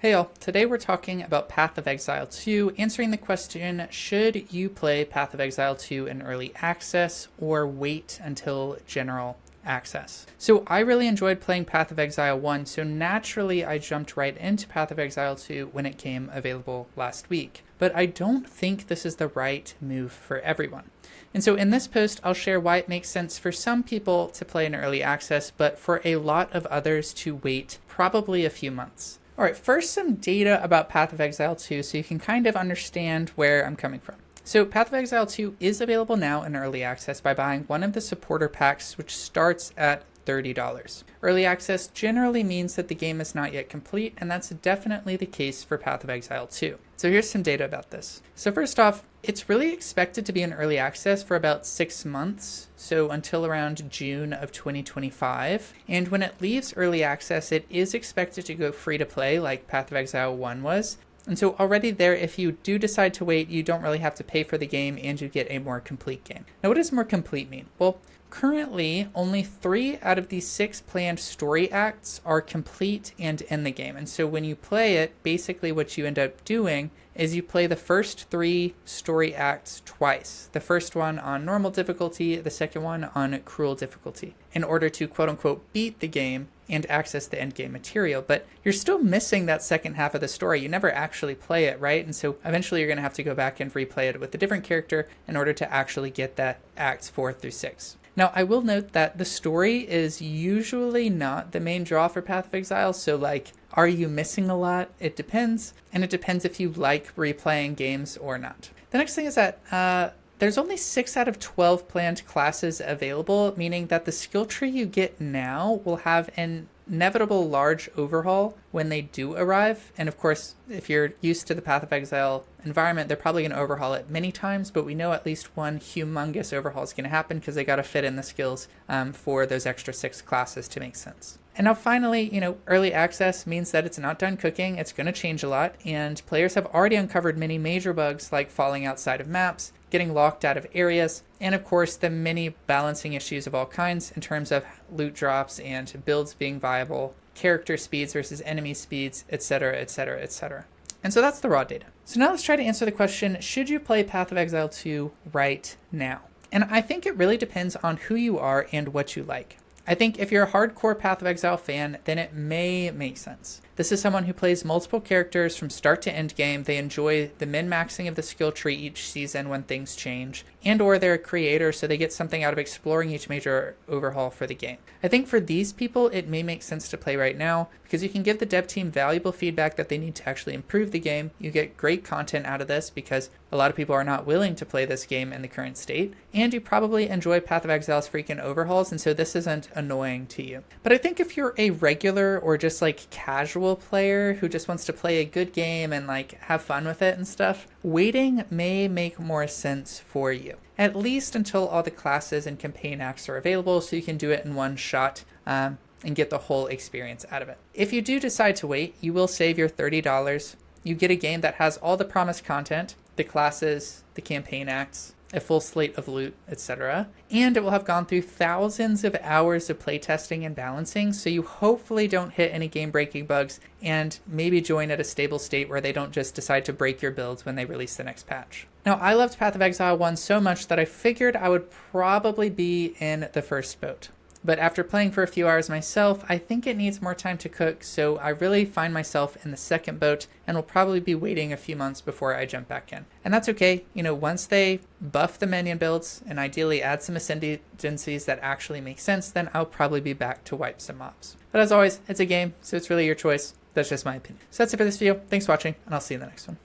Hey y'all, today we're talking about Path of Exile 2, answering the question, should you play Path of Exile 2 in early access or wait until general access? So I really enjoyed playing Path of Exile 1, so naturally I jumped right into Path of Exile 2 when it came available last week. But I don't think this is the right move for everyone. And so in this post, I'll share why it makes sense for some people to play in early access, but for a lot of others to wait probably a few months. All right, first some data about Path of Exile 2 so you can kind of understand where I'm coming from. So Path of Exile 2 is available now in early access by buying one of the supporter packs, which starts at $30. Early access generally means that the game is not yet complete, and that's definitely the case for Path of Exile 2. So here's some data about this. So first off, it's really expected to be in early access for about 6 months, so until around June of 2025. And when it leaves early access, it is expected to go free to play like Path of Exile 1 was. And so already there, if you do decide to wait, you don't really have to pay for the game and you get a more complete game. Now, what does more complete mean? Well, currently, only 3 out of the 6 planned story acts are complete and in the game. And so when you play it, basically what you end up doing is you play the first 3 story acts twice. The first one on normal difficulty, the second one on cruel difficulty, in order to quote unquote beat the game and access the end game material. But you're still missing that second half of the story. You never actually play it, right? And so eventually you're going to have to go back and replay it with a different character in order to actually get that acts 4 through 6. Now, I will note that the story is usually not the main draw for Path of Exile, so like, are you missing a lot? It depends, and it depends if you like replaying games or not. The next thing is that there's only 6 out of 12 planned classes available, meaning that the skill tree you get now will have an inevitable large overhaul when they do arrive. And of course, if you're used to the Path of Exile environment, they're probably going to overhaul it many times, but we know at least one humongous overhaul is going to happen because they got to fit in the skills for those extra 6 classes to make sense. And now finally, early access means that it's not done cooking. It's going to change a lot, and players have already uncovered many major bugs like falling outside of maps, getting locked out of areas, and of course the many balancing issues of all kinds in terms of loot drops and builds being viable, character speeds versus enemy speeds, etc., etc., etc. And so that's the raw data. So now let's try to answer the question, should you play Path of Exile 2 right now? And I think it really depends on who you are and what you like. I think if you're a hardcore Path of Exile fan, then it may make sense. This is someone who plays multiple characters from start to end game. They enjoy the min-maxing of the skill tree each season when things change, and or they're a creator, so they get something out of exploring each major overhaul for the game. I think for these people, it may make sense to play right now because you can give the dev team valuable feedback that they need to actually improve the game. You get great content out of this because a lot of people are not willing to play this game in the current state, and you probably enjoy Path of Exile's freaking overhauls, and so this isn't annoying to you. But I think if you're a regular or just like casual player who just wants to play a good game and like have fun with it and stuff, waiting may make more sense for you. At least until all the classes and campaign acts are available so you can do it in one shot and get the whole experience out of it. If you do decide to wait, you will save your $30. You get a game that has all the promised content, the classes, the campaign acts, a full slate of loot, etc. And it will have gone through thousands of hours of playtesting and balancing, so you hopefully don't hit any game-breaking bugs and maybe join at a stable state where they don't just decide to break your builds when they release the next patch. Now, I loved Path of Exile 1 so much that I figured I would probably be in the first boat. But after playing for a few hours myself, I think it needs more time to cook, so I really find myself in the second boat and will probably be waiting a few months before I jump back in. And that's okay. Once they buff the minion builds and ideally add some ascendancies that actually make sense, then I'll probably be back to wipe some mobs. But as always, it's a game, so it's really your choice. That's just my opinion. So that's it for this video. Thanks for watching, and I'll see you in the next one.